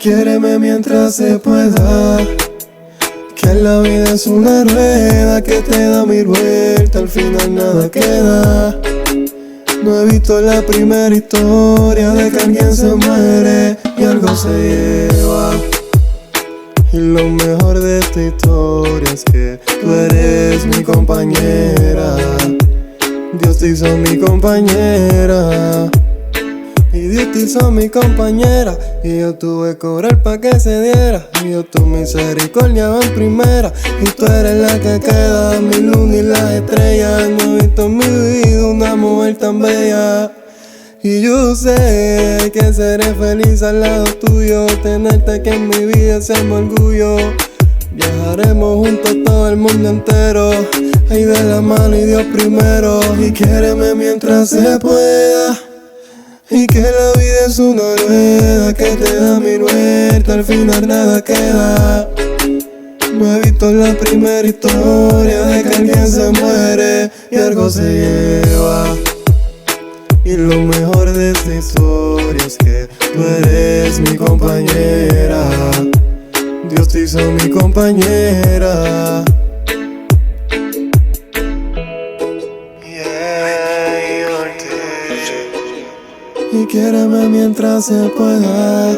quiéreme mientras se pueda, que la vida es una rueda que te da mil vueltas, al final nada queda. No he visto la primera historia de que alguien se muere y algo se lleva. Y lo mejor de esta historia es que tú eres mi compañera. Dios te hizo mi compañera. Y Dios te hizo mi compañera. Y yo tuve que orar pa' que se diera. Y yo tu misericordia va en primera. Y tú eres la que queda, mi luna y las estrellas. No he visto en mi vida una mujer tan bella. Y yo sé que seré feliz al lado tuyo. Tenerte que en mi vida sea mi orgullo. Viajaremos juntos todo el mundo entero, ahí de la mano y Dios primero. Y quiéreme mientras se pueda, y que la vida es una rueda que te da mil vueltas, al final nada queda. No he visto la primera historia de que alguien se muere y algo se lleva. Y lo mejor de esta historia es que tú eres mi compañera. Dios te hizo mi compañera. Y quiéreme mientras se pueda,